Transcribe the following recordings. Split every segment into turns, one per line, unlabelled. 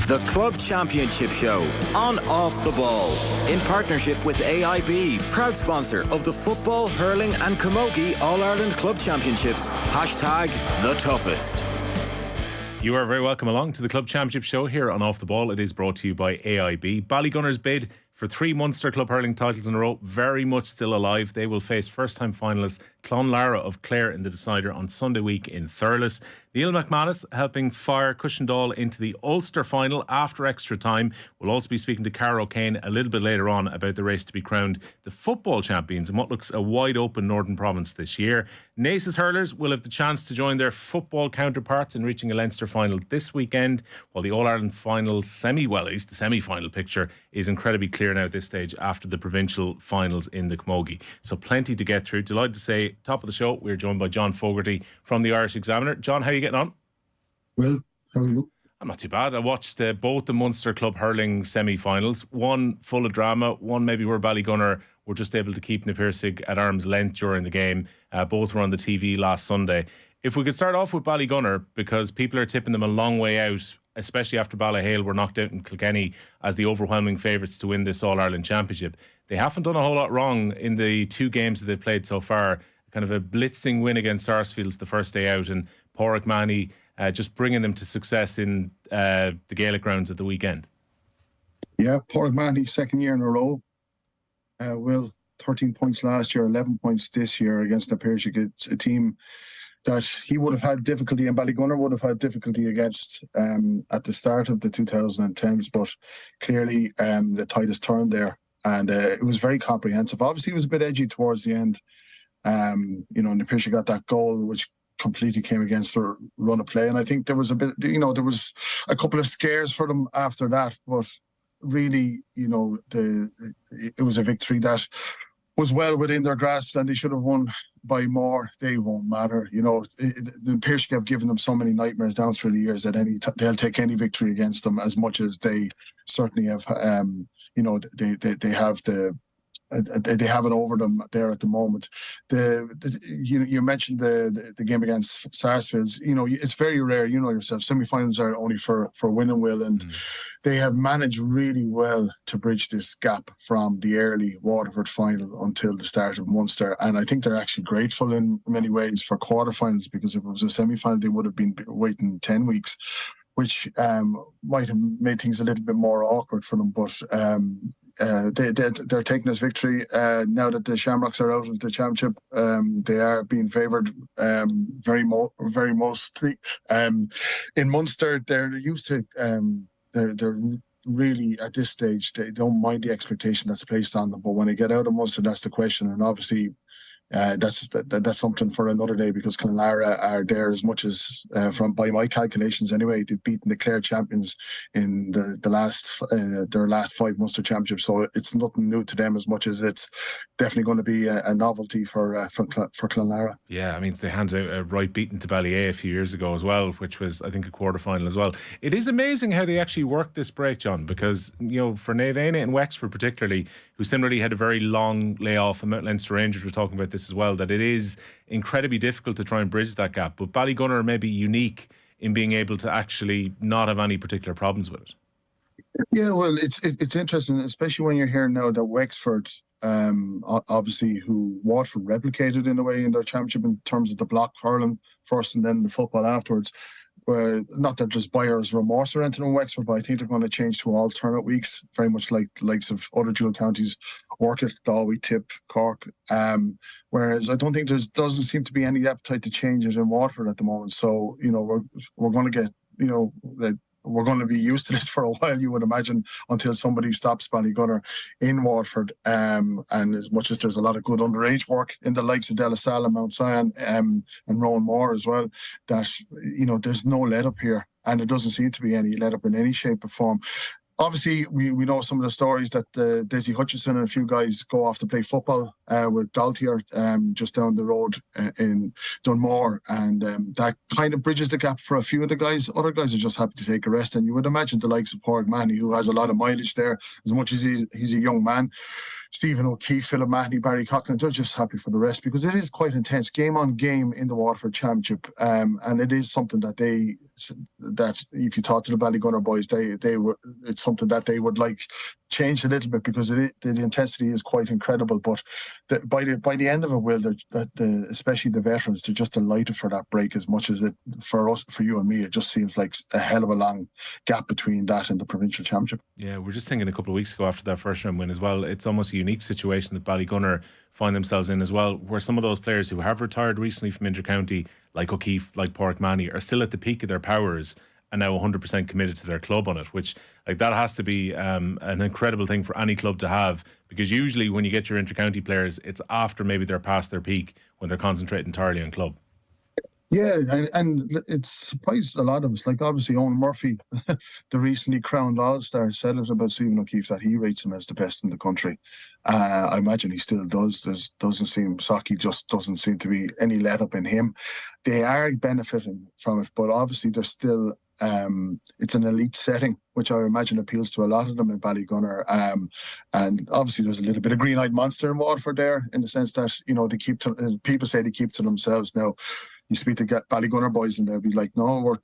The Club Championship Show on Off the Ball, in partnership with AIB, proud sponsor of the Football, Hurling and Camogie All-Ireland Club Championships. Hashtag the toughest.
You are very welcome along to the Club Championship Show here on Off the Ball. It is brought to you by AIB. Ballygunner's bid for 3 Munster Club hurling titles in a row, very much still alive. They will face first-time finalists Clonlara of Clare in the decider on Sunday week in Thurles. Neil McManus helping fire Cushendall into the Ulster final after extra time. We'll also be speaking to Cahair O'Kane a little bit later on about the race to be crowned the football champions in what looks a wide open Northern Province this year. Naas hurlers will have the chance to join their football counterparts in reaching a Leinster final this weekend, while the All-Ireland final at least the semi-final picture is incredibly clear now at this stage after the provincial finals in the Camogie. So plenty to get through. Delighted to say, top of the show, we're joined by John Fogarty from the Irish Examiner. John, how are you getting on?
Well, how are you?
I'm not too bad. I watched both the Munster Club hurling semi-finals, one full of drama, one maybe where Ballygunner were just able to keep Na Piarsaigh at arm's length during the game. Both were on the TV last Sunday. If we could start off with Ballygunner, because people are tipping them a long way out, especially after Ballyhale were knocked out in Kilkenny as the overwhelming favourites to win this All-Ireland Championship. They haven't done a whole lot wrong in the 2 games that they've played so far. Kind of a blitzing win against Sarsfields the first day out, and Pádraig Mahony just bringing them to success in the Gaelic grounds at the weekend.
Yeah, Pádraig Mahony, second year in a row. 13 points last year, 11 points this year against Na Piarsaigh. It's a team that he would have had difficulty, and Ballygunner would have had difficulty against at the start of the 2010s, but clearly the tide has turned there, and it was very comprehensive. Obviously, it was a bit edgy towards the end. Na Piarsaigh got that goal, which completely came against their run of play, and I think there was there was a couple of scares for them after that, but really, it was a victory that was well within their grasp, and they should have won by more. They won't matter. The Piarsaigh have given them so many nightmares down through the years that they'll take any victory against them, as much as they certainly have. They have it over them there at the moment. You mentioned the game against Sarsfields. It's very rare. You know yourself. Semi-finals are only for win and will, and they have managed really well to bridge this gap from the early Waterford final until the start of Munster. And I think they're actually grateful in many ways for quarterfinals, because if it was a semi-final, they would have been waiting 10 weeks. Which might have made things a little bit more awkward for them, but they're taking this victory now that the Shamrocks are out of the championship. They are being favoured very mostly. In Munster, they're used to they're really at this stage they don't mind the expectation that's placed on them. But when they get out of Munster, that's the question, and obviously. That's something for another day, because Clonlara are there as much as, by my calculations anyway, they've beaten the Clare champions in their last 5 Munster championships. So it's nothing new to them, as much as it's definitely going to be a novelty for Clonlara.
Yeah, I mean, they handed out a right beating to Ballyea a few years ago as well, which was, I think, a quarter-final as well. It is amazing how they actually worked this break, John, because, for Naomh and Wexford particularly, who similarly had a very long layoff, and Mount Leinster Rangers were talking about this as well, that it is incredibly difficult to try and bridge that gap. But Ballygunner may be unique in being able to actually not have any particular problems with it.
Yeah, well, it's interesting, especially when you're hearing now that Wexford, obviously, who Waterford replicated in a way in their championship in terms of the block hurling first and then the football afterwards. Not that there's buyer's remorse or anything in Wexford, but I think they're going to change to alternate weeks, very much like the likes of other dual counties, Orchard, Galway, Tip, Cork. Whereas I don't think doesn't seem to be any appetite to change it in Waterford at the moment. So we're going to get we're going to be used to this for a while, you would imagine, until somebody stops Ballygunner in Waterford. And as much as there's a lot of good underage work in the likes of De La Salle and Mount Sion and Rowan Moore as well, that there's no let up here, and there doesn't seem to be any let up in any shape or form. Obviously, we know some of the stories that Desi Hutchinson and a few guys go off to play football with Galtier just down the road in Dunmore, and that kind of bridges the gap for a few of the guys. Other guys are just happy to take a rest, and you would imagine the likes of Pádraig Mahony, who has a lot of mileage there, as much as he's a young man. Stephen O'Keefe, Philip Mahoney, Barry Coughlin, they're just happy for the rest because it is quite intense, game on game in the Waterford Championship, and it is something that if you talk to the Ballygunner boys, it's something that they would like change a little bit because the intensity is quite incredible. But by the end of it, Will, especially the veterans, they're just delighted for that break as much as it for us, for you and me. It just seems like a hell of a long gap between that and the provincial championship.
Yeah, we're just thinking a couple of weeks ago after that first round win as well. It's almost a unique situation that Ballygunner find themselves in as well, where some of those players who have retired recently from intercounty, like O'Keefe, like Pádraig Mahoney, are still at the peak of their powers and now 100% committed to their club on it, which like that has to be an incredible thing for any club to have, because usually when you get your intercounty players, it's after maybe they're past their peak when they're concentrating entirely on club.
Yeah, and it surprised a lot of us. Like, obviously, Owen Murphy, the recently crowned All-Star, said it about Stephen O'Keefe that he rates him as the best in the country. I imagine he still does. Saki just doesn't seem to be any let up in him. They are benefiting from it, but obviously there's still it's an elite setting, which I imagine appeals to a lot of them in Ballygunner. And obviously there's a little bit of green-eyed monster in Waterford there, in the sense that, people say they keep to themselves. Now, you speak to Ballygunner boys and they'll be like, no,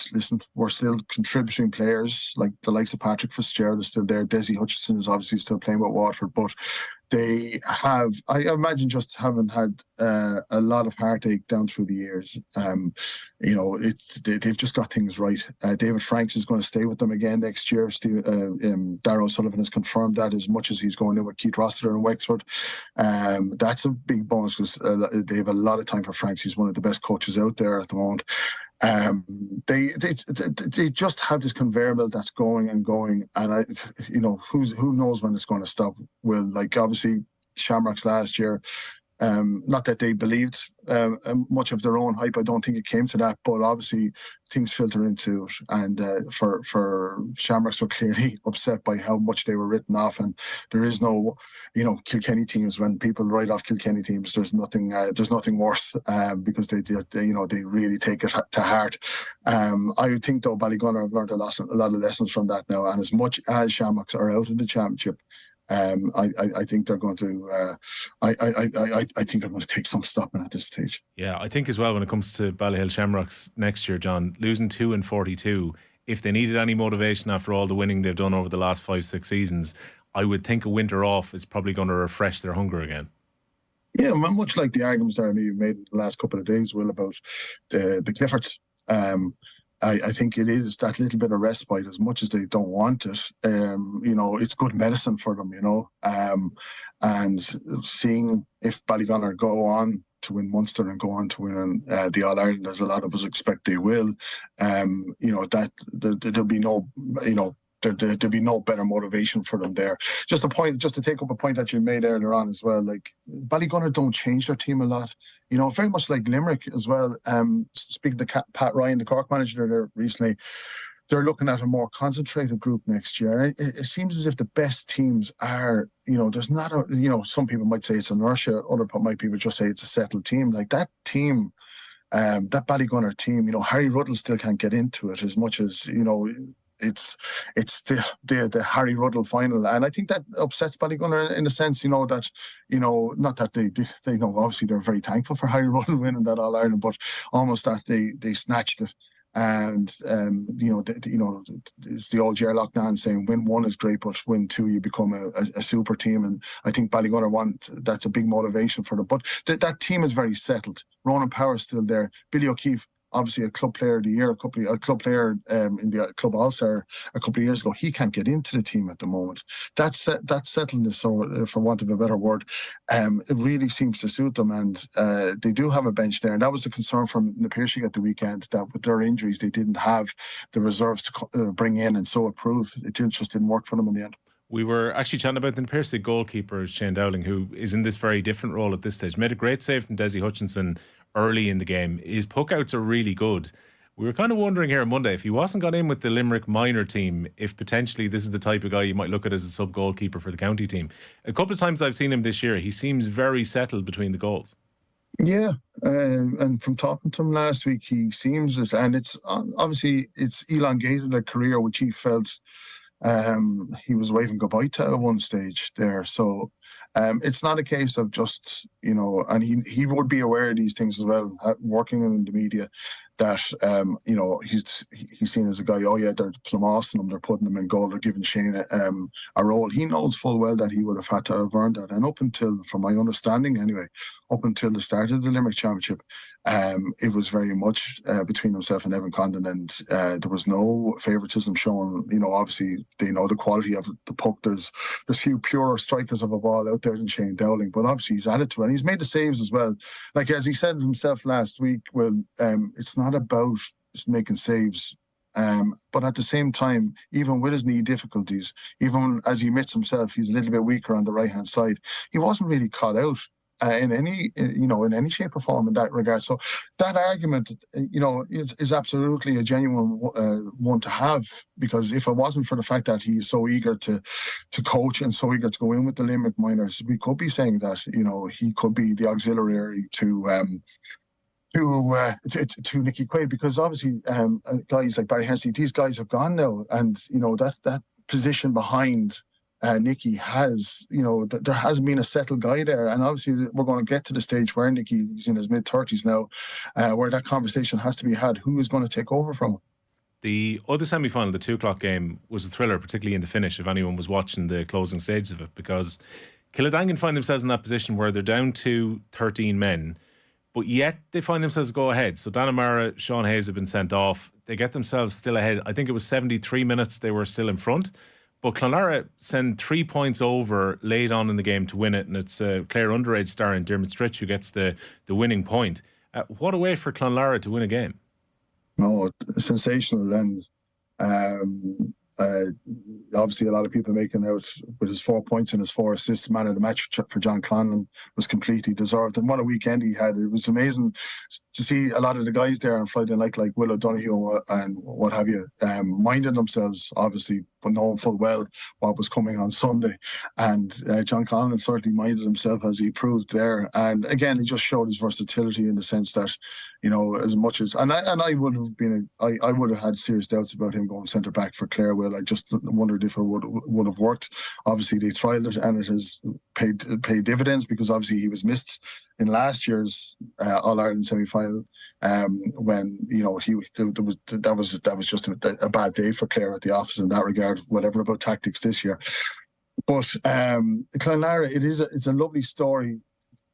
we're still contributing players, like the likes of Patrick Fitzgerald is still there. Desi Hutchinson is obviously still playing with Waterford, but they have, I imagine, just haven't had a lot of heartache down through the years. They've just got things right. David Franks is going to stay with them again next year. Darragh O'Sullivan has confirmed that, as much as he's going in with Keith Rossiter and Wexford. That's a big bonus because they have a lot of time for Franks. He's one of the best coaches out there at the moment. They just have this conveyor belt that's going and going, and who knows when it's going to stop. Will, like, obviously Shamrocks last year, not that they believed much of their own hype. I don't think it came to that, but obviously things filter into it. And for Shamrocks were clearly upset by how much they were written off. And there is no, Kilkenny teams. When people write off Kilkenny teams, there's nothing worse because they really take it to heart. I think though Ballygunner have learned a lot of lessons from that now. And as much as Shamrocks are out of the championship, I think they're going to. I think they're going to take some stopping at this stage.
Yeah, I think as well when it comes to Ballyhill Shamrocks next year, John, losing 2 in 42. If they needed any motivation after all the winning they've done over the last 5-6 seasons, I would think a winter off is probably going to refresh their hunger again.
Yeah, much like the arguments that you made in the last couple of days, Will, about the Cliffords. I think it is that little bit of respite, as much as they don't want it. It's good medicine for them, and seeing if Ballygunner go on to win Munster and go on to win the All-Ireland, as a lot of us expect they will, that there'll be no, there'll be no better motivation for them there. Just to take up a point that you made earlier on as well, like, Ballygunner don't change their team a lot. Very much like Limerick as well. Speaking to Pat Ryan, the Cork manager there recently, they're looking at a more concentrated group next year. It seems as if the best teams are, there's not some people might say it's inertia, other people just say it's a settled team. Like that team, that Ballygunner team, Harry Ruddle still can't get into it as much as, it's the Harry Ruddle final, and I think that upsets Ballygunner in the sense, that not that they know, obviously they're very thankful for Harry Ruddle winning that All Ireland, but almost that they snatched it. And it's the old Ger Loughnane saying, win 1 is great, but win 2 you become a super team. And I think Ballygunner that's a big motivation for them. But that team is very settled. Ronan Power's still there. Billy O'Keefe, obviously a club player of the year, a club player in the club All-Star a couple of years ago. He can't get into the team at the moment. That settledness, so for want of a better word, it really seems to suit them, and they do have a bench there. And that was the concern from Na Piarsaigh at the weekend, that with their injuries they didn't have the reserves to bring in, and so it proved it just didn't work for them in the end.
We were actually chatting about the Na Piarsaigh goalkeeper, Shane Dowling, who is in this very different role at this stage. Made a great save from Desi Hutchinson early in the game. His puck-outs are really good. We were kind of wondering here on Monday, if he wasn't got in with the Limerick minor team, if potentially this is the type of guy you might look at as a sub-goalkeeper for the county team. A couple of times I've seen him this year, he seems very settled between the goals.
Yeah, and from talking to him last week, he seems it, and it's obviously it's elongated a career which he felt he was waving goodbye to at one stage there. So It's not a case of just, and he would be aware of these things as well, working in the media, that he's seen as a guy, oh yeah, they're plumosing him, they're putting him in goal, they're giving Shane a role. He knows full well that he would have had to have earned that. And up until, from my understanding anyway, up until the start of the Limerick Championship, it was very much between himself and Evan Condon, and there was no favouritism shown. Obviously they know the quality of the puck. There's few pure strikers of a ball out there than Shane Dowling, but obviously he's added to it, and he's made the saves as well. Like, as he said himself last week, it's not about making saves, but at the same time, even with his knee difficulties, even as he admits himself, he's a little bit weaker on the right hand side. He wasn't really caught out in any shape or form in that regard. So that argument, is absolutely a genuine one to have, because if it wasn't for the fact that he is so eager to coach and so eager to go in with the Limerick minors, we could be saying that he could be the auxiliary to Nicky Quaid, because obviously guys like Barry Hennessy, these guys have gone now, and that position behind Nicky has, there hasn't been a settled guy there, and obviously we're going to get to the stage where Nicky's in his mid-30s now, where that conversation has to be had. Who is going to take over from him?
The other semi-final, the 2:00 game, was a thriller, particularly in the finish, if anyone was watching the closing stages of it, because Killadangan find themselves in that position where they're down to 13 men, but yet they find themselves to go ahead. So Dan O'Mara, Sean Hayes have been sent off. They get themselves still ahead. I think it was 73 minutes they were still in front. But Clonlara send 3 points over late on in the game to win it, and it's Clare underage star in Dermot Stritch who gets the winning point. What a way for Clonlara to win a game.
No, sensational. And obviously a lot of people making out with his 4 points and his 4 assists. Man of the match for John Clonlan was completely deserved, and what a weekend he had. It was amazing to see a lot of the guys there on Friday night, like Will O'Donoghue and what have you, minding themselves, obviously, but knowing full well what was coming on Sunday. And John Clonlan certainly minded himself, as he proved there. And again, he just showed his versatility in the sense that, as much as, and I would have been, I would have had serious doubts about him going centre back for Clare. Will, I just wondered if it would have worked. Obviously, they trialled it, and it has paid dividends, because obviously he was missed in last year's All Ireland semi-final. When that was just a bad day for Clare at the office in that regard. Whatever about tactics this year, but Clonlara, it's a lovely story.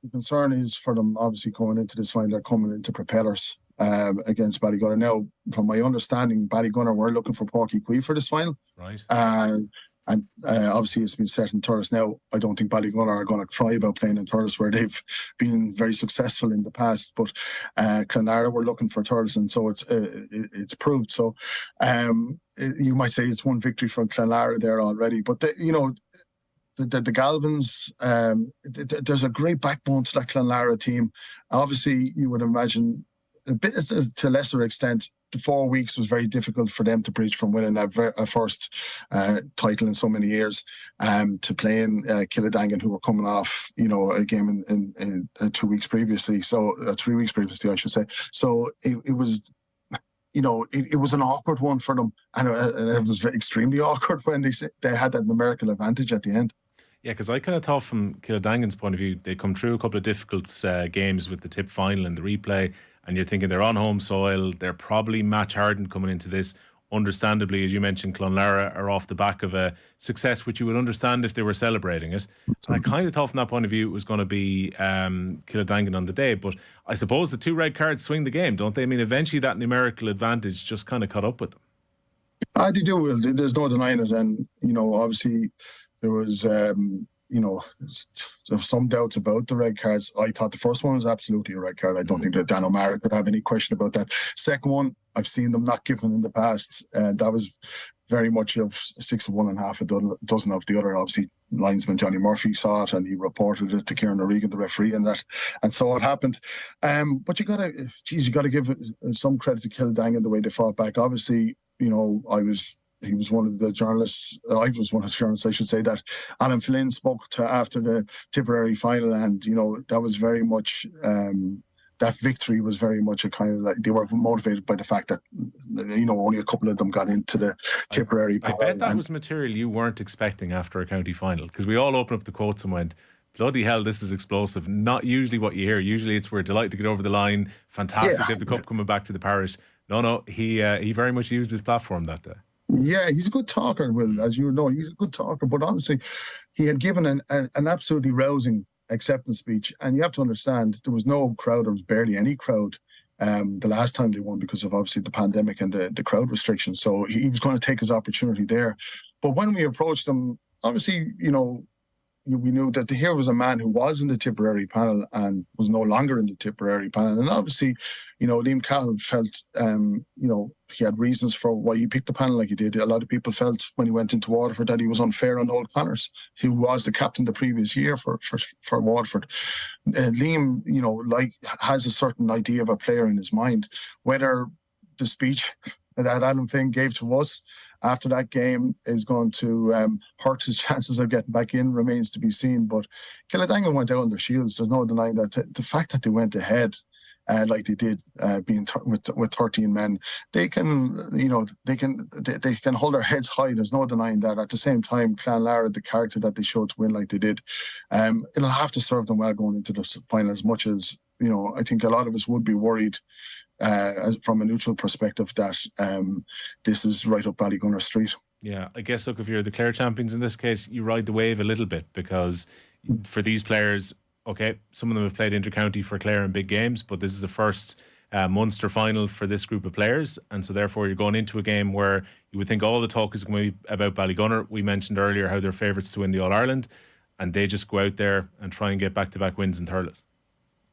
The concern is for them, obviously, going into this final, they're coming into propellers against Ballygunner. Now, from my understanding, Ballygunner were looking for Páirc Uí Chaoimh for this final,
right?
And obviously it's been set in Thurles. Now, I don't think Ballygunner are going to cry about playing in Thurles, where they've been very successful in the past. But Clonlara were looking for Thurles, and so it's proved. So you might say it's one victory for Clonlara there already. But the Galvins, there's a great backbone to that Clonlara team. Obviously, you would imagine, a bit to a lesser extent, the 4 weeks was very difficult for them to bridge from winning a first title in so many years to playing Killadangan, who were coming off, a game in 2 weeks previously, 3 weeks previously, I should say. So it was, it was an awkward one for them, and it was extremely awkward when they had that numerical advantage at the end.
Yeah, because I kind of thought from Killadangan's point of view, they come through a couple of difficult games with the tip final and the replay, and you're thinking they're on home soil, they're probably match hardened coming into this. Understandably, as you mentioned, Clonlara are off the back of a success which you would understand if they were celebrating it. And I kind of thought from that point of view it was going to be Killadangan on the day, but I suppose the 2 red cards swing the game, don't they? I mean, eventually that numerical advantage just kind of caught up with them.
They do, Will. There's no denying it. And, obviously there was, some doubts about the red cards. I thought the first one was absolutely a red card. I don't think that Dan O'Mara could have any question about that. Second one, I've seen them not given in the past. That was very much of 6 of one and half a dozen of the other. Obviously, linesman Johnny Murphy saw it and he reported it to Kieran O'Regan, the referee, and so it happened. But you got to give some credit to Killadangan the way they fought back. Obviously, he was one of the journalists, I was one of the journalists, I should say, that Alan Flynn spoke to after the Tipperary final, and, that was very much, that victory was very much a kind of like, they were motivated by the fact that, only a couple of them got into the Tipperary
I bet that was material you weren't expecting after a county final, because we all opened up the quotes and went, bloody hell, this is explosive. Not usually what you hear. Usually it's we're delighted to get over the line. Fantastic. They have the cup coming back to the parish. No, he very much used his platform that day.
Yeah, he's a good talker, Will, as you know. He's a good talker, but honestly, he had given an absolutely rousing acceptance speech. And you have to understand, there was no crowd, there was barely any crowd the last time they won because of obviously the pandemic and the crowd restrictions. So he was going to take his opportunity there. But when we approached him, obviously, we knew that here was a man who was in the Tipperary panel and was no longer in the Tipperary panel. And obviously, Liam Cahill felt, he had reasons for why he picked the panel like he did. A lot of people felt when he went into Waterford that he was unfair on Noel Connors, who was the captain the previous year for Waterford. Liam, has a certain idea of a player in his mind. Whether the speech that Adam Finn gave to us after that game is going to hurt his chances of getting back in remains to be seen. But Killadangan went out on their shields. There's no denying that. The fact that they went ahead like they did, being with 13 men, they can hold their heads high. There's no denying that. At the same time, Clonlara, the character that they showed to win like they did, it'll have to serve them well going into the final. As much as I think a lot of us would be worried. From a neutral perspective, that this is right up Ballygunner Street.
Yeah, I guess, look, if you're the Clare champions in this case, you ride the wave a little bit, because for these players, okay, some of them have played inter-county for Clare in big games, but this is the first Munster final for this group of players, and so therefore you're going into a game where you would think all the talk is going to be about Ballygunner. We mentioned earlier how they're favourites to win the All-Ireland, and they just go out there and try and get back-to-back wins in Thurles.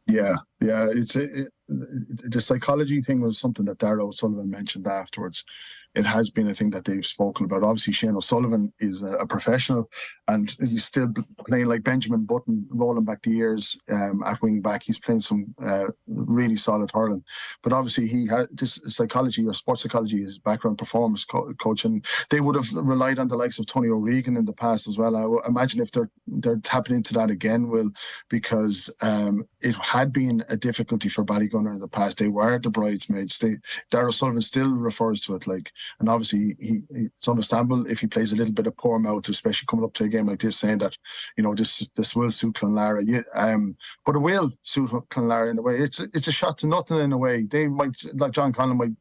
Yeah. The psychology thing was something that Darragh O'Sullivan mentioned afterwards. It has been a thing that they've spoken about. Obviously, Shane O'Sullivan is a professional, and he's still playing like Benjamin Button, rolling back the years at wing back. He's playing some really solid hurling. But obviously, he has this psychology or sports psychology, his background, performance coach, and they would have relied on the likes of Tony O'Regan in the past as well. I imagine if they're tapping into that again, Will, because it had been a difficulty for Ballygunner in the past. They were the bridesmaids. Darragh O'Sullivan still refers to it like. And obviously, it's understandable if he plays a little bit of poor mouth, especially coming up to a game like this, saying that this will suit Clonlara. But it will suit Clonlara in a way. It's a shot to nothing in a way. They might, like John Conlon might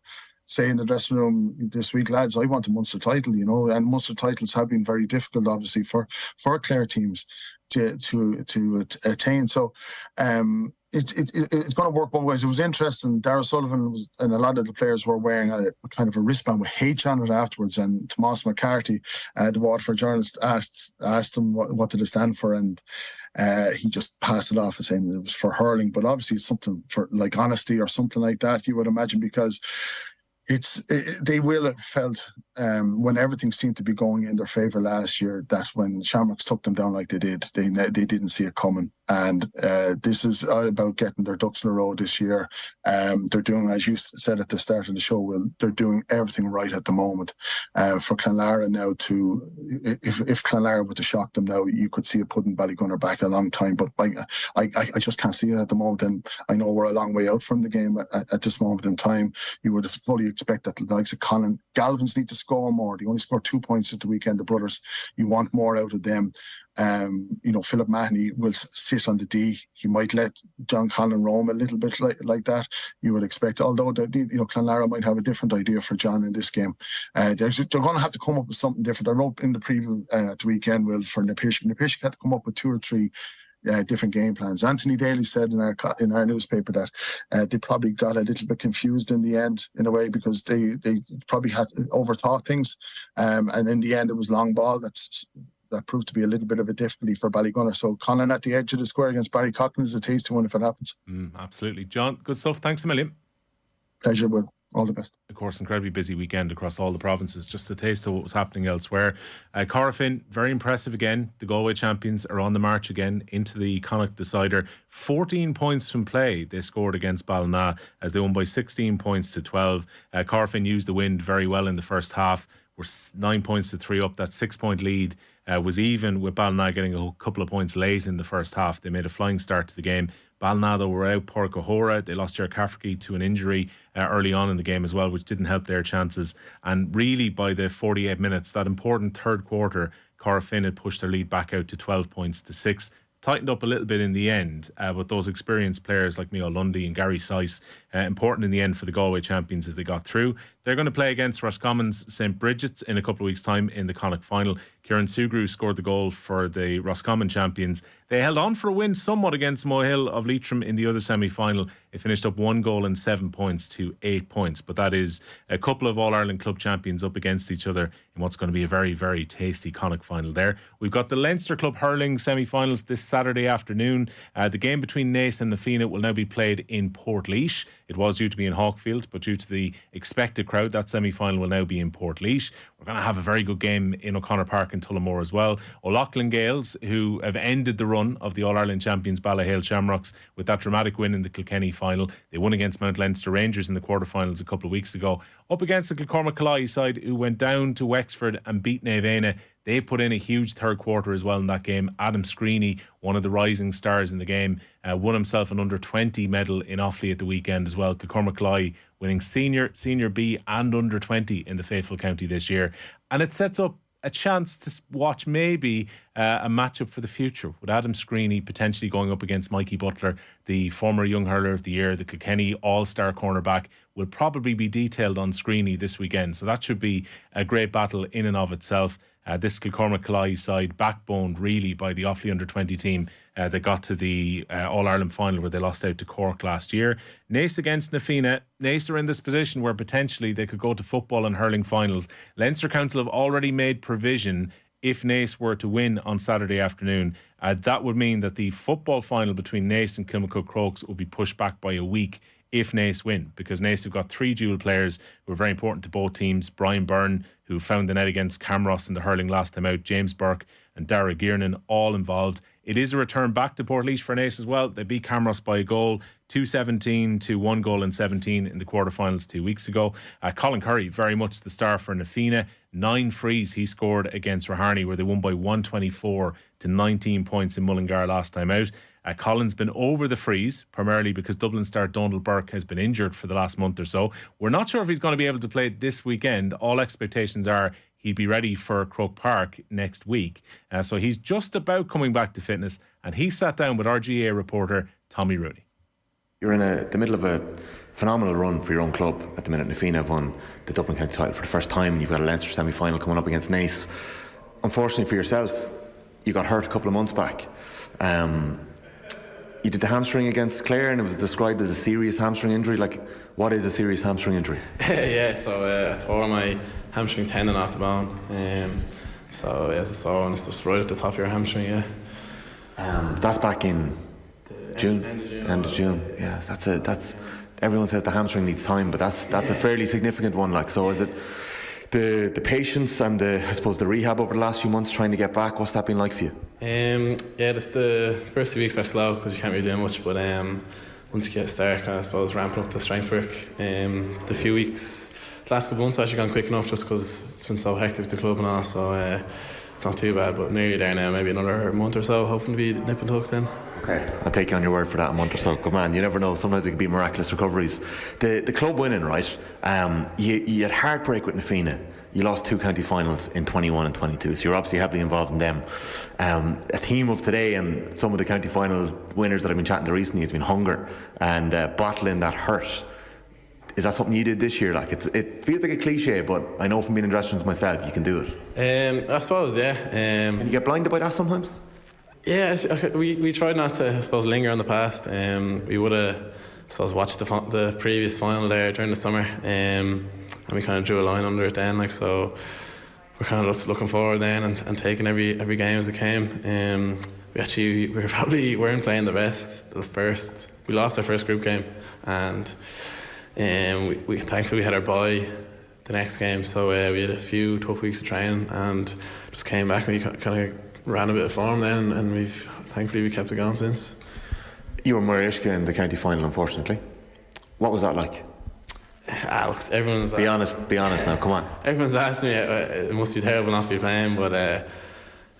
say in the dressing room this week, lads, I want a Munster title, and Munster titles have been very difficult, obviously, for Clare teams to attain. So. It's going to work both ways. It was interesting. Darragh Sullivan and a lot of the players were wearing a kind of a wristband with H on it afterwards. And Tomás McCarthy, the Waterford journalist, asked him what did it stand for, and he just passed it off as saying it was for hurling. But obviously, it's something for like honesty or something like that, you would imagine, because they will have felt when everything seemed to be going in their favour last year, that when Shamrocks took them down like they did, they didn't see it coming. And this is about getting their ducks in a row this year. They're doing, as you said at the start of the show, Will, they're doing everything right at the moment. For Clonlara now if Clonlara were to shock them now, you could see it putting Ballygunner back a long time. But I just can't see it at the moment. And I know we're a long way out from the game at this moment in time. You would fully expect that the likes of Colin Galvins need to score more. They only scored 2 points at the weekend, the brothers. You want more out of them. Philip Mahoney will sit on the D. He might let John Conlon roam a little bit like that. You would expect, although Clonlara might have a different idea for John in this game. They're going to have to come up with something different. I wrote in the preview at the weekend, Will, for Napish. Napish had to come up with 2 or 3 different game plans. Anthony Daly said in our newspaper that they probably got a little bit confused in the end, in a way, because they probably had overthought things, and in the end it was long ball that proved to be a little bit of a difficulty for Ballygunner. So Conlon at the edge of the square against Barry Coughlin is a tasty one if it happens.
Absolutely. John, good stuff. Thanks a million.
Pleasure, Will. All the best.
Of course, incredibly busy weekend across all the provinces. Just a taste of what was happening elsewhere. Corofin, very impressive again. The Galway champions are on the march again into the Connacht decider. 14 points from play they scored against Ballina as they won by 16 points to 12. Corofin used the wind very well in the first half. We're 9 points to 3 up. That 6-point lead was even, with Ballina getting a couple of points late in the first half. They made a flying start to the game. Ballina, though, were out Pádraig Ó Hórra. They lost Ger Cafferty to an injury early on in the game as well, which didn't help their chances. And really, by the 48 minutes, that important third quarter, Corofin had pushed their lead back out to 12 points to 6. tightened up a little bit in the end, but those experienced players like Micheál Lundy and Gary Sice, important in the end for the Galway champions as they got through. They're going to play against Roscommon's St. Bridget's in a couple of weeks' time in the Connacht final. Kieran Sugru scored the goal for the Roscommon champions. They held on for a win somewhat against Mohill of Leitrim in the other semi-final. It finished up 1 goal and 7 points to 8 points. But that is a couple of All-Ireland club champions up against each other in what's going to be a very, very tasty Connacht final there. We've got the Leinster Club hurling semi-finals this Saturday afternoon. The game between Naas and Na Fianna will now be played in Portlaoise. It was due to be in Hawkfield, but due to the expected crowd, that semi-final will now be in Portlaoise. We're going to have a very good game in O'Connor Park in Tullamore as well. O'Loughlin Gales, who have ended the run of the All-Ireland champions Ballahale Shamrocks with that dramatic win in the Kilkenny final. They won against Mount Leinster Rangers in the quarterfinals a couple of weeks ago. Up against the Kilcormac Collie side, who went down to Wexford and beat Naevena. They put in a huge third quarter as well in that game. Adam Screeney, one of the rising stars in the game, won himself an under-20 medal in Offaly at the weekend as well. Kilcormac Collie winning senior B and under-20 in the Faithful County this year. And it sets up a chance to watch maybe a matchup for the future with Adam Screeney potentially going up against Mikey Butler, the former Young Hurler of the Year, the Kilkenny All-Star cornerback. Will probably be detailed on Screeney this weekend, so that should be a great battle in and of itself. This Kilcormac Collie side backboned really by the Offaly under-20 team that got to the All-Ireland final where they lost out to Cork last year. Naas against Na Fianna. Naas are in this position where potentially they could go to football and hurling finals. Leinster Council have already made provision if Naas were to win on Saturday afternoon. That would mean that the football final between Naas and Kilmacud Crokes will be pushed back by a week if Naas win, because Naas have got 3 dual players who are very important to both teams. Brian Byrne, who found the net against Camross in the hurling last time out, James Burke and Dara Giernan, all involved. It is a return back to Portlaoise for Naas as well. They beat Camross by a goal, 2-17 to 1 goal and 17 in the quarterfinals 2 weeks ago. Colin Curry, very much the star for Na Fianna. 9 frees he scored against Raharney, where they won by 124 to 19 points in Mullingar last time out. Colin's been over the frees, primarily because Dublin star Donald Burke has been injured for the last month or so. We're not sure if he's going to be able to play this weekend. All expectations are he'd be ready for Croke Park next week. So he's just about coming back to fitness, and he sat down with RGA reporter Tommy Rooney.
You're in the middle of a phenomenal run for your own club at the minute. Na Fianna have won the Dublin County title for the first time. You've got a Leinster semi-final coming up against Naas. Unfortunately for yourself, you got hurt a couple of months back. You did the hamstring against Clare, and it was described as a serious hamstring injury. Like, what is a serious hamstring injury?
Yeah, so I tore my hamstring tendon off the bone. So it's a sore one. It's just right at the top of your hamstring. Yeah.
That's back in June.
End of June.
Yeah, that's. Everyone says the hamstring needs time, but that's a fairly significant one. Like, so is it the patience and I suppose the rehab over the last few months trying to get back? What's that been like for you?
Yeah, just the first 2 weeks are slow because you can't really do much, but once you get started, I suppose ramping up the strength work. The few weeks, the last couple of months have actually gone quick enough just because it's been so hectic with the club and all, so it's not too bad, but nearly there now, maybe another month or so, hoping to be nipping hooked in.
Okay, I'll take you on your word for that, a month or so. Good man, you never know, sometimes it can be miraculous recoveries. The club winning, right, you had heartbreak with Na Fianna. You lost 2 county finals in 21 and 22, so you're obviously heavily involved in them. A theme of today and some of the county final winners that I've been chatting to recently has been hunger and battling that hurt. Is that something you did this year? Like, it feels like a cliche, but I know from being in dressing rooms myself, you can do it.
I suppose, yeah.
Can you get blinded by that sometimes?
Yeah, we tried not to, I suppose, linger on the past. We would have, I suppose, watched the previous final there during the summer, and we kind of drew a line under it then. Like, so we're kind of just looking forward then and taking every game as it came. We probably weren't playing the best. We lost our first group game, and we thankfully we had our bye the next game, so we had a few tough weeks of training and just came back and we kind of ran a bit of form then, and thankfully we kept it going since.
You were Marishka in the county final, unfortunately. What was that like?
Look, everyone's
be honest now, come on.
Everyone's asked me, it must be terrible not to be playing, but to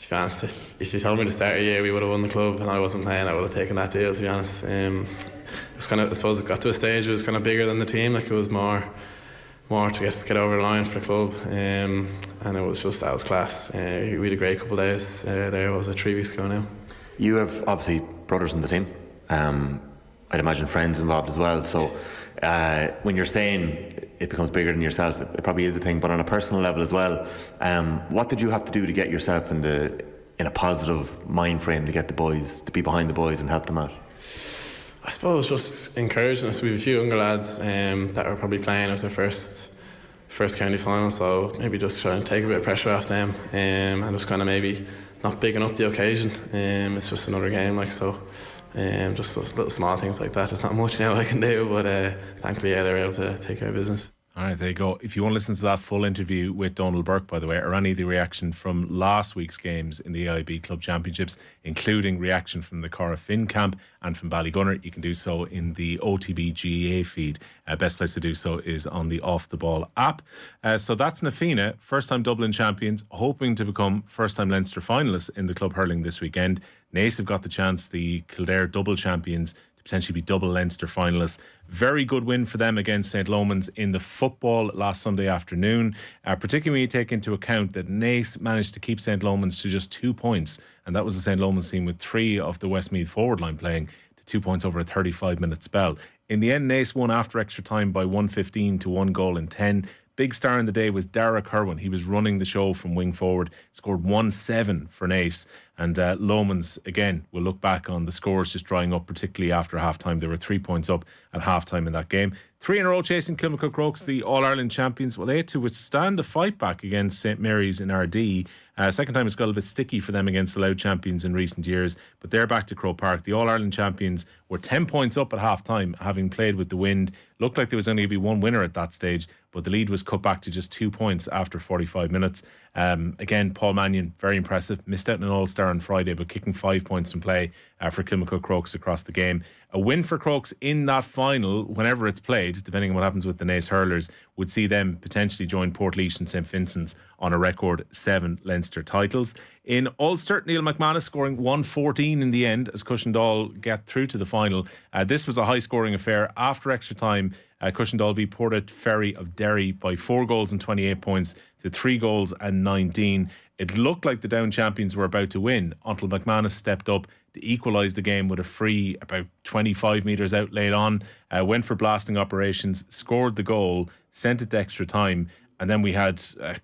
be honest, if you told me to start a year we would have won the club and I wasn't playing, I would have taken that deal, to be honest. It was kind of, I suppose it got to a stage it was kind of bigger than the team, like it was more to get over the line for the club, and it was just, that was class. We had a great couple of days there. Was it 3 weeks ago now?
You have obviously brothers in the team. I'd imagine friends involved as well. So when you're saying it becomes bigger than yourself, it probably is a thing. But on a personal level as well, what did you have to do to get yourself in a positive mind frame to get the boys, to be behind the boys and help them out?
I suppose just encouraging us. We have a few younger lads that are probably playing as their first county final, so maybe just try and take a bit of pressure off them, and just kind of maybe not bigging up the occasion. It's just another game, like, so. Just those little small things like that. There's not much now I can do, but thankfully, they're able to take care of business.
All right, there you go. If you want to listen to that full interview with Donald Burke, by the way, or any of the reaction from last week's games in the AIB Club Championships, including reaction from the Cahair Finn camp and from Ballygunner, you can do so in the OTB GEA feed. Best place to do so is on the Off the Ball app. So that's Na Fianna, first-time Dublin champions, hoping to become first-time Leinster finalists in the club hurling this weekend. Naas have got the chance, the Kildare double champions, to potentially be double Leinster finalists. Very good win for them against St. Lomans in the football last Sunday afternoon, particularly when you take into account that Naas managed to keep St. Lomans to just 2 points, and that was the St. Lomans team with 3 of the Westmeath forward line playing to 2 points over a 35-minute spell. In the end, Naas won after extra time by 115 to 1 goal in 10. Big star in the day was Dara Kerwin. He was running the show from wing forward, scored 1-7 for Naas. And Lomans, again, will look back on the scores just drying up, particularly after half-time. They were 3 points up at half-time in that game. 3 in a row chasing Kilmacud Crokes, the All-Ireland champions. Well, they had to withstand a fight back against St. Mary's in RD. Second time it's got a bit sticky for them against the Louth champions in recent years, but they're back to Croke Park. The All-Ireland champions were 10 points up at half-time, having played with the wind. Looked like there was only going to be one winner at that stage, but the lead was cut back to just 2 points after 45 minutes. Again, Paul Mannion, very impressive. Missed out on an All-Star on Friday, but kicking 5 points in play for Kilmacud Crokes across the game. A win for Crokes in that final, whenever it's played, depending on what happens with the Naas hurlers, would see them potentially join Portlaoise and St. Vincent's on a record 7 Leinster titles. In Ulster, Neil McManus scoring 114 in the end as Cushendall get through to the final. This was a high-scoring affair. After extra time, Cushendall beat Portaferry of Derry by 4 goals and 28 points to 3 goals and 19. It looked like the Down champions were about to win until McManus stepped up to equalise the game with a free about 25 metres out laid on, went for blasting operations, scored the goal, sent it to extra time, and then we had a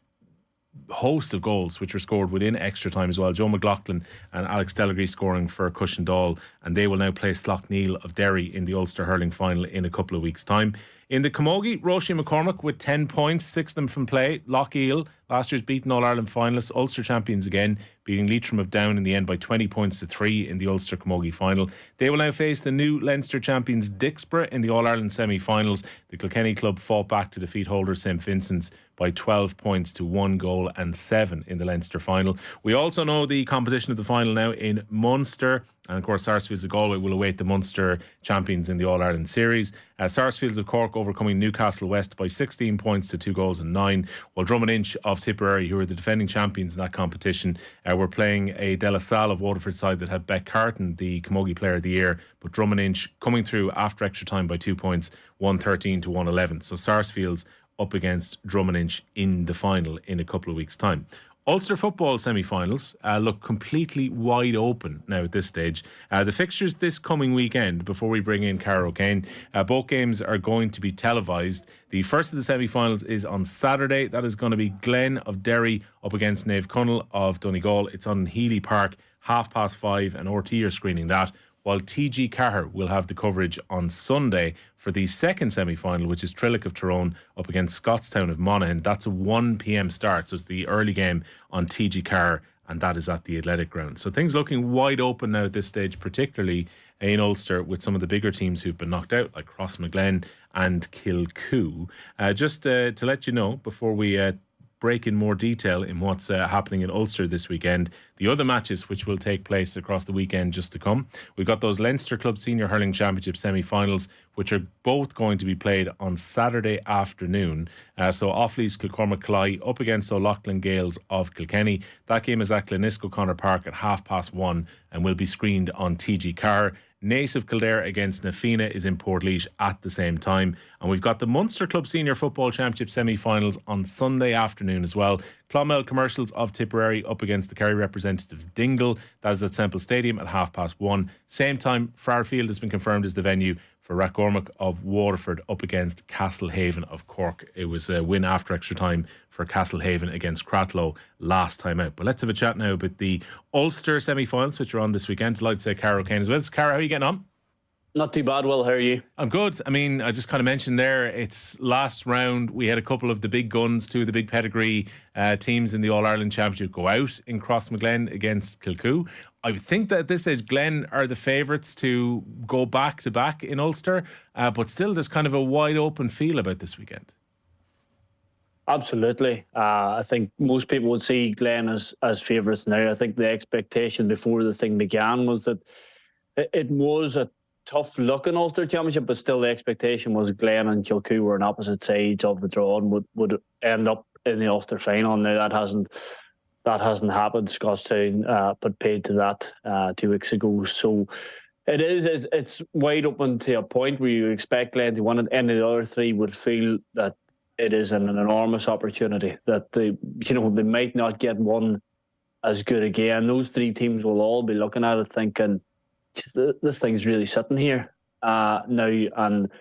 host of goals which were scored within extra time as well. Joe McLaughlin and Alex Delegry scoring for Cushendall, and they will now play Slaughtneil of Derry in the Ulster hurling final in a couple of weeks' time. In the Camogie, Roisin McCormack with 10 points, 6 of them from play. Lochiel, last year's beaten All-Ireland finalists, Ulster champions again, beating Leitrim of Down in the end by 20 points to 3 in the Ulster Camogie final. They will now face the new Leinster champions Dixborough in the All-Ireland semi-finals. The Kilkenny club fought back to defeat holders St. Vincent's by 12 points to 1 goal and 7 in the Leinster final. We also know the composition of the final now in Munster. And of course, Sarsfields of Galway will await the Munster champions in the All-Ireland series. Sarsfields of Cork overcoming Newcastle West by 16 points to 2 goals and 9, while Drummond of Tipperary, who are the defending champions in that competition, were playing a De La Salle of Waterford side that had Beck Carton, the Camogie Player of the Year, but Drummond coming through after extra time by 2 points, 113 to 111. So Sarsfields up against Drummond in the final in a couple of weeks' time. Ulster football semi-finals look completely wide open now at this stage. The fixtures this coming weekend, before we bring in Cara O'Kane, both games are going to be televised. The first of the semi-finals is on Saturday. That is going to be Glen of Derry up against Naomh Cunnell of Donegal. It's on Healy Park, 5:30, and RT are screening that, while TG Cahair will have the coverage on Sunday for the second semi-final, which is Trillick of Tyrone up against Scottstown of Monaghan. That's a 1 p.m. start, so it's the early game on TG Cahair, and that is at the Athletic Ground. So things looking wide open now at this stage, particularly in Ulster, with some of the bigger teams who've been knocked out, like Crossmaglen and Kilcoo. Just to let you know, before we break in more detail in what's happening in Ulster this weekend, the other matches which will take place across the weekend just to come. We've got those Leinster Club Senior Hurling Championship semi-finals, which are both going to be played on Saturday afternoon. So Offaly's Kilcormac Cly up against O'Loughlin Gales of Kilkenny. That game is at Glenisco Connor Park at 1:30 and will be screened on TG Cahair. Naas of Kildare against Na Fianna is in Portlaoise at the same time. And we've got the Munster Club Senior Football Championship semi-finals on Sunday afternoon as well. Clonmel Commercials of Tipperary up against the Kerry representatives Dingle. That is at Semple Stadium at 1:30. Same time, Fairfield has been confirmed as the venue for Rathcormac of Waterford up against Castlehaven of Cork. It was a win after extra time for Castlehaven against Cratloe last time out. But let's have a chat now about the Ulster semi-finals, which are on this weekend. Delighted to say Cara O'Kane as well. So, Cara, how are you getting on?
Not too bad, Will. How are you?
I'm good. I mean, I just kind of mentioned there, it's last round. We had a couple of the big guns, two of the big pedigree teams in the All-Ireland Championship go out in Crossmaglen against Kilcoo. I would think that at this stage, Glen are the favourites to go back-to-back in Ulster, but still there's kind of a wide-open feel about this weekend.
Absolutely. I think most people would see Glen as favourites now. I think the expectation before the thing began was that it was a tough look in Ulster Championship, but still the expectation was Glen and Kilcoo were on opposite sides of the draw and would end up in the Ulster final. Now that hasn't happened. Scottstown put paid to that 2 weeks ago. So it's wide open to a point where you expect Glen to win it. Any of the other three would feel that it is an enormous opportunity, that they might not get one as good again. Those three teams will all be looking at it thinking, this thing's really sitting here now. And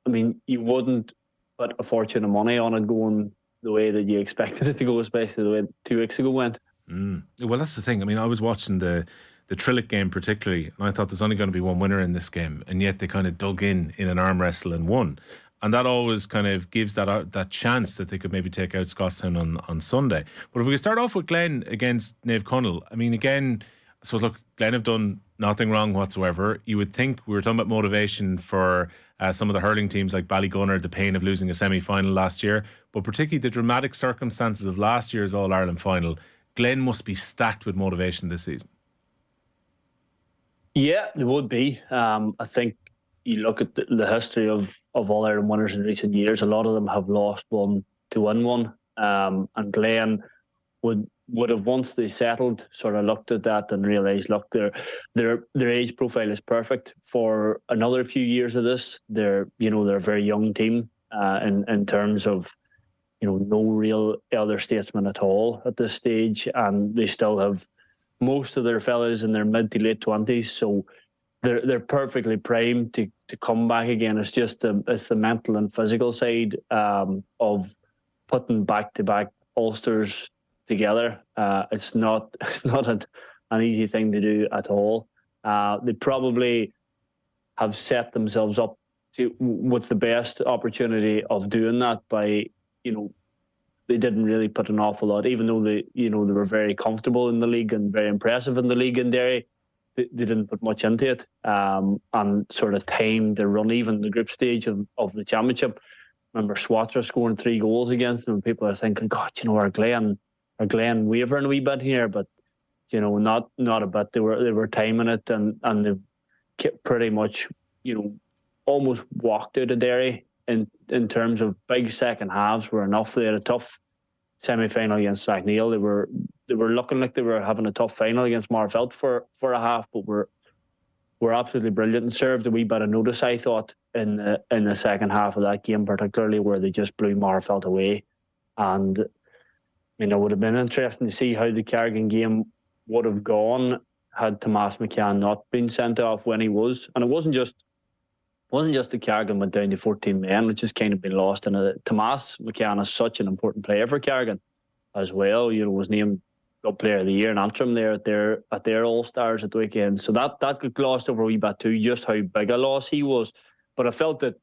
I mean, you wouldn't put a fortune of money on it going the way that you expected it to go, especially the way 2 weeks ago went.
Well, that's the thing. I mean, I was watching the Trillick game particularly, and I thought there's only going to be one winner in this game, and yet they kind of dug in an arm wrestle and won. And that always kind of gives that chance that they could maybe take out Scottstown on Sunday. But if we could start off with Glen against Naomh Conaill, I mean, again, I suppose, look, Glen have done nothing wrong whatsoever. You would think, we were talking about motivation for some of the hurling teams like Ballygunner, the pain of losing a semi-final last year, but particularly the dramatic circumstances of last year's All-Ireland final. Glen must be stacked with motivation this season.
Yeah, it would be. I think you look at the history of All-Ireland winners in recent years, a lot of them have lost one to win one. And Glen would have, once they settled, sort of looked at that and realised, look, their age profile is perfect for another few years of this. They're a very young team in terms of no real elder statesmen at all at this stage, and they still have most of their fellas in their mid to late 20s, so they're perfectly primed to come back again. It's just the mental and physical side of putting back-to-back Ulsters together. It's not an easy thing to do at all. They probably have set themselves up with the best opportunity of doing that by, they didn't really put an awful lot, even though they were very comfortable in the league and very impressive in the league in Derry. They didn't put much into it and sort of timed their run, even the group stage of the championship. Remember Swatra scoring 3 goals against them, and people are thinking, God, our Glen wavering a wee bit here, but not a bit. They were timing it, and they pretty much almost walked out of Derry in terms of big second halves were enough. They had a tough semi-final against Sackneil. They were looking like they were having a tough final against Marfelt for a half, but were absolutely brilliant and served a wee bit of notice, I thought, in the second half of that game, particularly where they just blew Marfelt away. And it would have been interesting to see how the Carrigan game would have gone had Tomas McCann not been sent off when he was. And it wasn't just the Carrigan went down to 14 men, which has kind of been lost. And Tomas McCann is such an important player for Carrigan as well. Was named Club Player of the Year in Antrim there at their All-Stars at the weekend. So that got glossed over a wee bit too, just how big a loss he was. But I felt that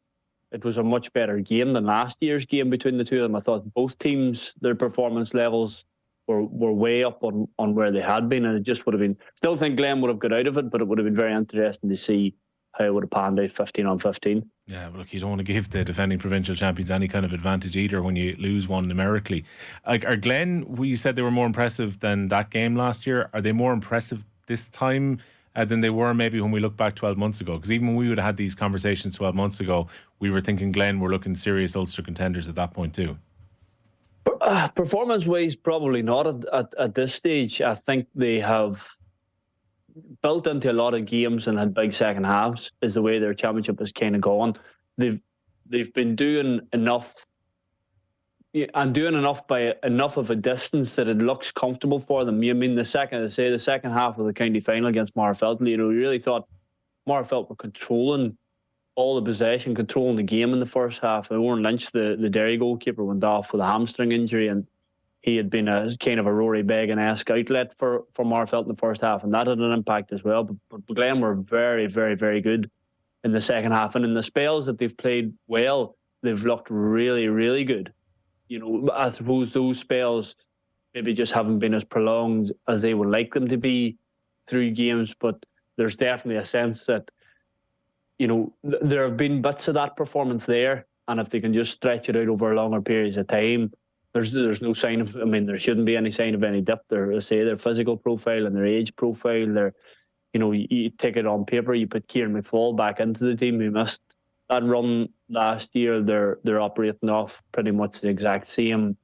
it was a much better game than last year's game between the two of them. I thought both teams, their performance levels were way up on where they had been, and it just would have been, still think Glen would have got out of it, but it would have been very interesting to see how it would have panned out 15 on 15.
Yeah, but look, you don't want to give the defending provincial champions any kind of advantage either when you lose one numerically. Like, are Glen, you said they were more impressive than that game last year. Are they more impressive this time than they were maybe when we look back 12 months ago? Because even when we would have had these conversations 12 months ago, we were thinking Glen were looking serious Ulster contenders at that point too.
Performance-wise, probably not at this stage. I think they have built into a lot of games and had big second halves, is the way their championship has kind of gone. They've been doing enough, and doing enough by enough of a distance that it looks comfortable for them. I mean, the second half of the county final against Marfelt, we really thought Marfelt were controlling all the possession, controlling the game in the first half. Owen Lynch, the Derry goalkeeper, went off with a hamstring injury, and he had been a kind of a Rory Beggan-esque outlet for Marfelt in the first half, and that had an impact as well. But Glen were very, very, very good in the second half, and in the spells that they've played well, they've looked really, really good. I suppose those spells maybe just haven't been as prolonged as they would like them to be through games, but there's definitely a sense that there have been bits of that performance there, and if they can just stretch it out over longer periods of time, there's no sign of. I mean, there shouldn't be any sign of any dip. Their physical profile and their age profile. You take it on paper. You put Kieran McFall back into the team, who missed that run last year. They're operating off pretty much the exact same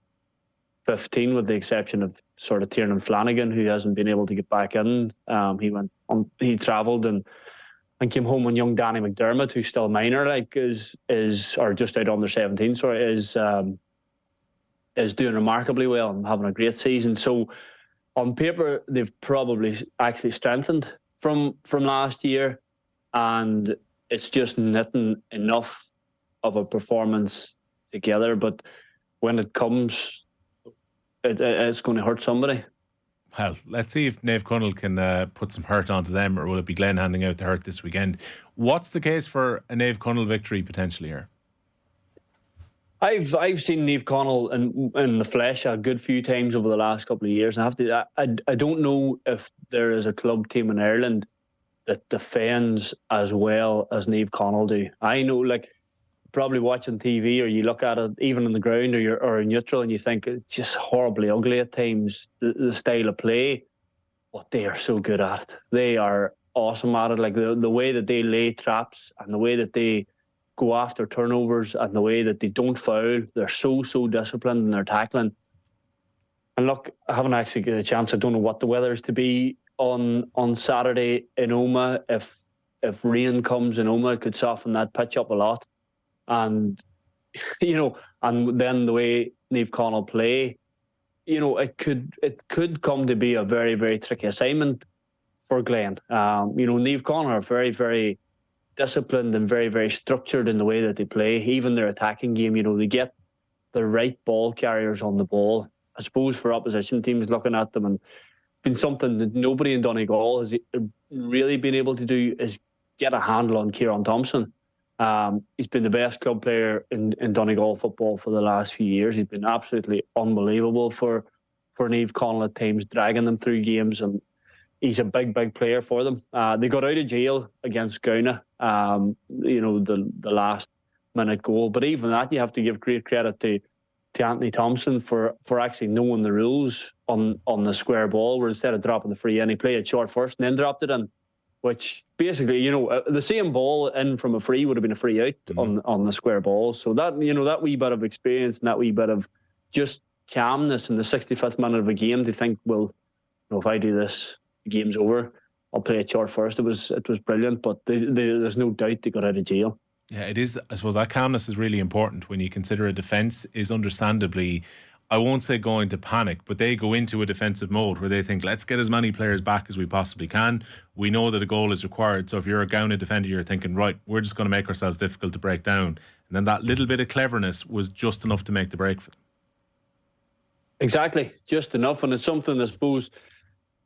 15, with the exception of sort of Tiernan Flanagan, who hasn't been able to get back in. He travelled and came home when young Danny McDermott, who's still minor, or just out under 17, is doing remarkably well and having a great season. So on paper, they've probably actually strengthened from last year, and it's just knitting enough of a performance together. But when it comes, it's going to hurt somebody.
Well, let's see if Naomh Conaill can put some hurt onto them, or will it be Glen handing out the hurt this weekend? What's the case for a Naomh Conaill victory potentially here?
I've seen Naomh Conaill in the flesh a good few times over the last couple of years. And I don't know if there is a club team in Ireland that defends as well as Naomh Conaill do. I know, probably watching TV, or you look at it even on the ground or in neutral, and you think it's just horribly ugly at times, the style of play. But they are so good at it. They are awesome at it. The way that they lay traps, and the way that they go after turnovers, and the way that they don't foul. They're so disciplined in their tackling. And look, I haven't actually got a chance. I don't know what the weather is to be on Saturday in Omagh. If rain comes in Omagh, it could soften that pitch up a lot. And and then the way Naomh Conaill play, it could come to be a very, very tricky assignment for Glen. Naomh Conaill are very, very disciplined and very, very structured in the way that they play. Even their attacking game, they get the right ball carriers on the ball. I suppose for opposition teams looking at them, and it's been something that nobody in Donegal has really been able to do, is get a handle on Kieran Thompson. He's been the best club player in Donegal football for the last few years. He's been absolutely unbelievable for Naomh Conaill at times, dragging them through games, and he's a big player for them. They got out of jail against Gowna, the last minute goal. But even that, you have to give great credit to Anthony Thompson for actually knowing the rules on the square ball, where instead of dropping the free in, he played it short first and then dropped it in, which basically, the same ball in from a free would have been a free out on the square ball. So that, that wee bit of experience and that wee bit of just calmness in the 65th minute of a game to think, well, if I do this, the game's over, I'll play it short first. It was brilliant, but there's no doubt they got out of jail.
Yeah, it is. I suppose that calmness is really important when you consider a defence is understandably, I won't say going to panic, but they go into a defensive mode where they think, let's get as many players back as we possibly can. We know that a goal is required. So if you're a Gowna defender, you're thinking, right, we're just going to make ourselves difficult to break down. And then that little bit of cleverness was just enough to make the break for them.
Exactly, just enough. And it's something I suppose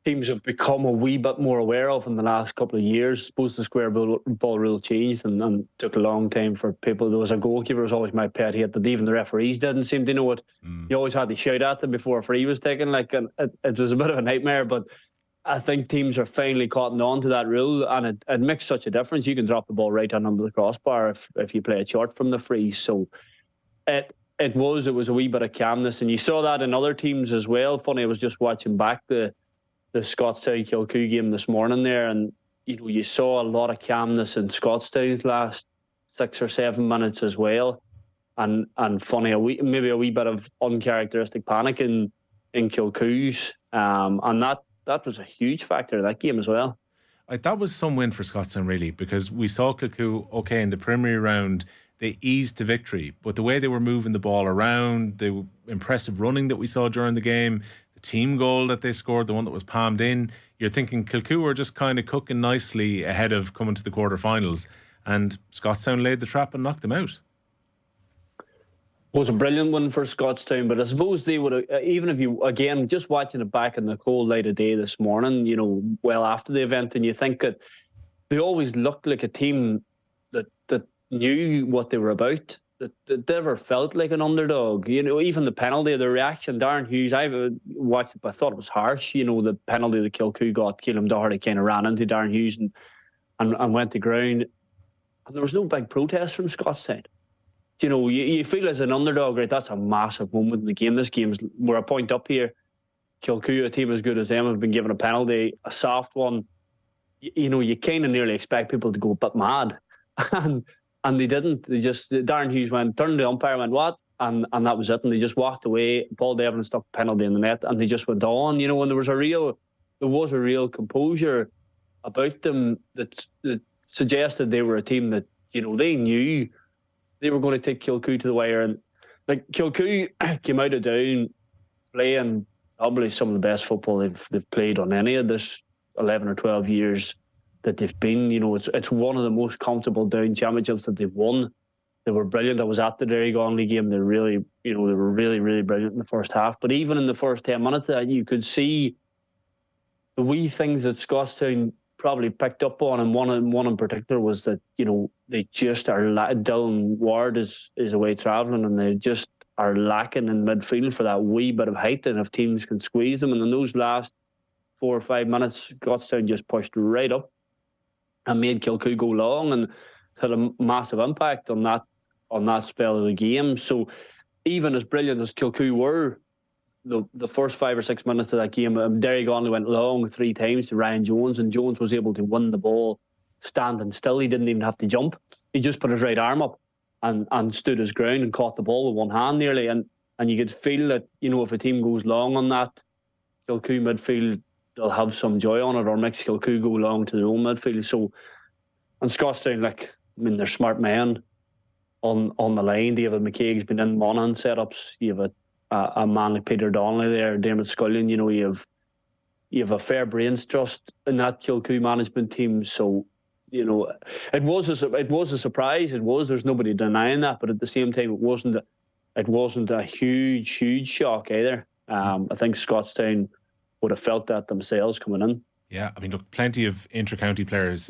teams have become a wee bit more aware of in the last couple of years. I suppose the square ball rule changed and took a long time for people. There was a goalkeeper, was always my pet hate, but even the referees didn't seem to know it. You always had to shout at them before a free was taken. It was a bit of a nightmare, but I think teams are finally cotton on to that rule, and it makes such a difference. You can drop the ball right under the crossbar if you play it short from the free. So it was a wee bit of calmness, and you saw that in other teams as well. Funny, I was just watching back the Scottstown Kilcoo game this morning there, and you saw a lot of calmness in Scottstown's last 6 or 7 minutes as well, and funny, maybe a wee bit of uncharacteristic panic in Kilcoo's, and that was a huge factor in that game as well.
That was some win for Scottstown, really, because we saw Kilcoo, okay, in the preliminary round, they eased to victory, but the way they were moving the ball around, the impressive running that we saw during the game, the team goal that they scored, the one that was palmed in, you're thinking Kilcoo were just kind of cooking nicely ahead of coming to the quarterfinals, and Scottstown laid the trap and knocked them out.
It was a brilliant one for Scottstown, but I suppose they would have, even if you, again, just watching it back in the cold light of day this morning, well after the event, and you think that they always looked like a team that knew what they were about, that never felt like an underdog. Even the penalty, the reaction, Darren Hughes, I watched it, but I thought it was harsh. The penalty that Kilcoo got, Keelan Doherty kind of ran into Darren Hughes and went to ground. And there was no big protest from Scottstown. You feel as an underdog, right? That's a massive moment in the game. This game's, we're a point up here. Kilcoo, a team as good as them, have been given a penalty, a soft one. You kind of nearly expect people to go a bit mad. And they didn't. Darren Hughes turned to the umpire and went, what? And that was it. And they just walked away. Paul Devlin stuck the penalty in the net and they just went on. And there was a real composure about them that suggested they were a team that, they knew they were going to take Kilcoo to the wire. And like Kilcoo came out of Down playing probably some of the best football they've played on any of this 11 or 12 years that they've been. It's one of the most comfortable Down championships that they've won. They were brilliant. I was at the Derry Gonley game. They were really, really brilliant in the first half. But even in the first 10 minutes, you could see the wee things that Scottstown probably picked up on, and one in particular was that they just are Dylan Ward is away travelling, and they just are lacking in midfield for that wee bit of height, and if teams can squeeze them, and in those last 4 or 5 minutes, Scottstown just pushed right up and made Kilcoo go long, and had a massive impact on that spell of the game. So even as brilliant as Kilcoo were, the first 5 or 6 minutes of that game, Derry Gonley went long 3 times to Ryan Jones, and Jones was able to win the ball standing still. He didn't even have to jump. He just put his right arm up and stood his ground and caught the ball with one hand nearly. And you could feel that, if a team goes long on that Kilcoo midfield, they'll have some joy on it, or makes Kilcoo go long to their own midfield. So, and Scottstown, they're smart men on the line. David McKaig's been in Monaghan setups. You have a man like Peter Donnelly there, Dermot Scullion. You have a fair brains trust in that Kilcoo management team. So, it was a surprise. It was. There's nobody denying that. But at the same time, it wasn't a huge shock either. I think Scottstown would have felt that themselves coming in.
Yeah, look, plenty of inter-county players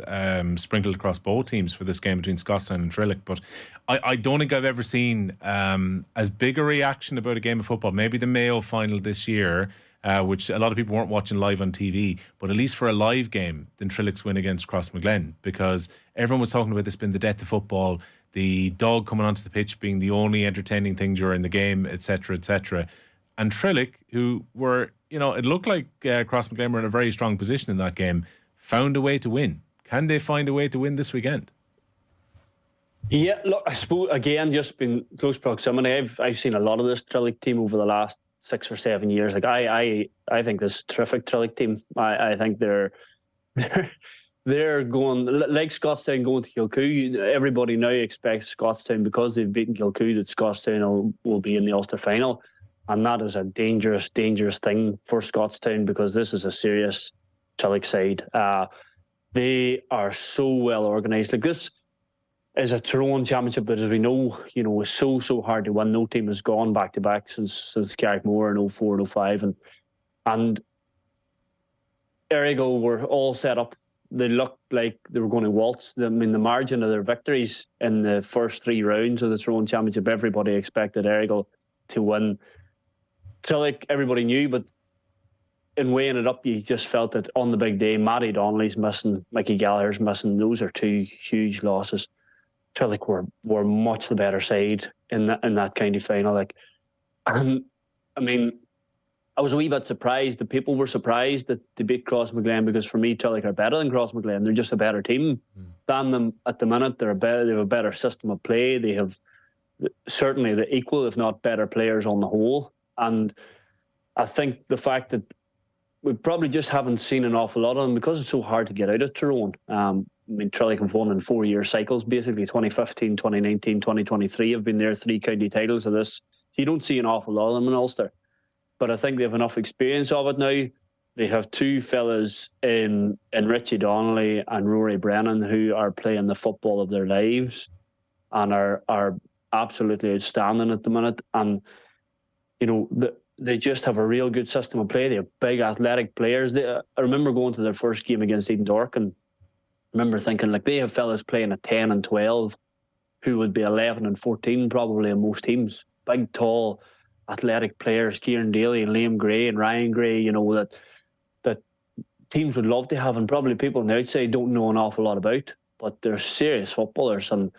sprinkled across both teams for this game between Scottstown and Trillick, but I don't think I've ever seen as big a reaction about a game of football. Maybe the Mayo final this year, which a lot of people weren't watching live on TV, but at least for a live game, than Trillick's win against Crossmaglen, because everyone was talking about this being the death of football, the dog coming onto the pitch being the only entertaining thing during the game, etc., etc. And Trillick, who were, it looked like Crossmaglen were in a very strong position in that game, found a way to win. Can they find a way to win this weekend?
Yeah, look, I suppose, again, just been close proximity. I've seen a lot of this Trillick team over the last 6 or 7 years. I think this is a terrific Trillick team. I think they're going, like Scottstown going to Kilcoo. Everybody now expects Scottstown, because they've beaten Kilcoo, that Scottstown will be in the Ulster final. And that is a dangerous thing for Scottstown, because this is a serious Trillick side. They are so well organised. This is a Tyrone championship that, as we know, is so hard to win. No team has gone back-to-back since Carrickmore in 04 and 05. And Errigal were all set up. They looked like they were going to waltz. The margin of their victories in the first 3 rounds of the Tyrone championship, everybody expected Errigal to win. Trillick, everybody knew, but in weighing it up, you just felt that on the big day, Matty Donnelly's missing, Mickey Gallagher's missing. Those are 2 huge losses. Trillick were much the better side in that kind of final. I was a wee bit surprised. The people were surprised that they beat Crossmaglen, because for me, Tillich are better than Crossmaglen. They're just a better team than them at the minute. They have a better system of play. They have certainly the equal, if not better, players on the whole. And I think the fact that we probably just haven't seen an awful lot of them, because it's so hard to get out of Tyrone. I mean, Tillich have won in 4-year cycles, basically 2015, 2019, 2023 have been their 3 county titles of this. So you don't see an awful lot of them in Ulster. But I think they have enough experience of it now. They have 2 fellas in Richie Donnelly and Rory Brennan who are playing the football of their lives and are absolutely outstanding at the minute. And, you know, they just have a real good system of play. They have big athletic players. I remember going to their first game against Eden Dork and remember thinking, like, they have fellas playing at 10 and 12 who would be 11 and 14 probably in most teams. Big, tall, athletic players, Kieran Daly and Liam Gray and Ryan Gray, you know, that teams would love to have, and probably people on the outside don't know an awful lot about, but they're serious footballers. And,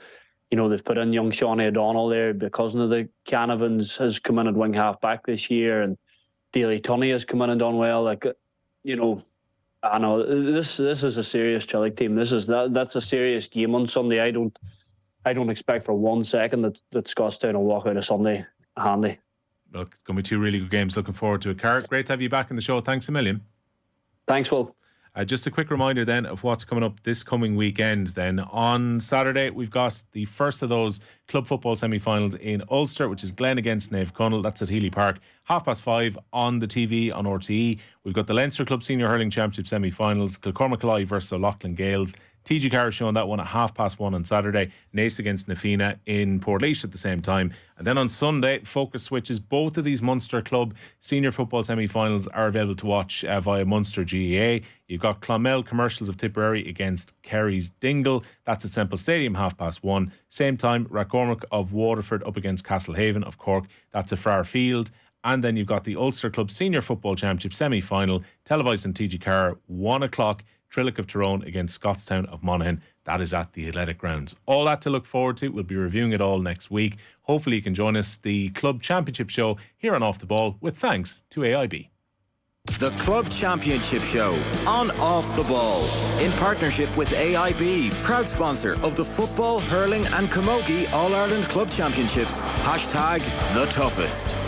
you know, they've put in young Shawnee O'Donnell there, the cousin of the Canavans, has come in at wing half back this year, and Daly Tunney has come in and done well. Like, you know, I know this is a serious Tillich team. That's a serious game on Sunday. I don't expect for 1 second that Scottstown will walk out of Sunday handy.
Look, it's going to be 2 really good games. Looking forward to it. Cahair, great to have you back in the show. Thanks a million.
Thanks, Will.
Just a quick reminder then of what's coming up this coming weekend. Then on Saturday, we've got the first of those club football semi-finals in Ulster, which is Glen against Naomh Conaill. That's at Healy Park, 5:30 on the TV on RTE. We've got the Leinster Club Senior Hurling Championship semi-finals, Kilcormac versus O'Loughlin Gales. TG Cahair showing that one at 1:30 on Saturday. Naas against Nafina in Portlaoise at the same time. And then on Sunday, focus switches. Both of these Munster Club senior football semi-finals are available to watch via Munster GAA. You've got Clonmel Commercials of Tipperary against Kerry's Dingle. That's at Semple Stadium, 1:30. Same time, Rathcormac of Waterford up against Castlehaven of Cork. That's at Farr Field. And then you've got the Ulster Club Senior Football Championship semi-final, televised on TG Cahair, 1 o'clock. Trillick of Tyrone against Scottstown of Monaghan. That is at the Athletic Grounds. All that to look forward to. We'll be reviewing it all next week. Hopefully you can join us, the Club Championship Show, here on Off the Ball, with thanks to AIB.
The Club Championship Show on Off the Ball, in partnership with AIB, proud sponsor of the Football, Hurling and Camogie All-Ireland Club Championships. #TheToughest.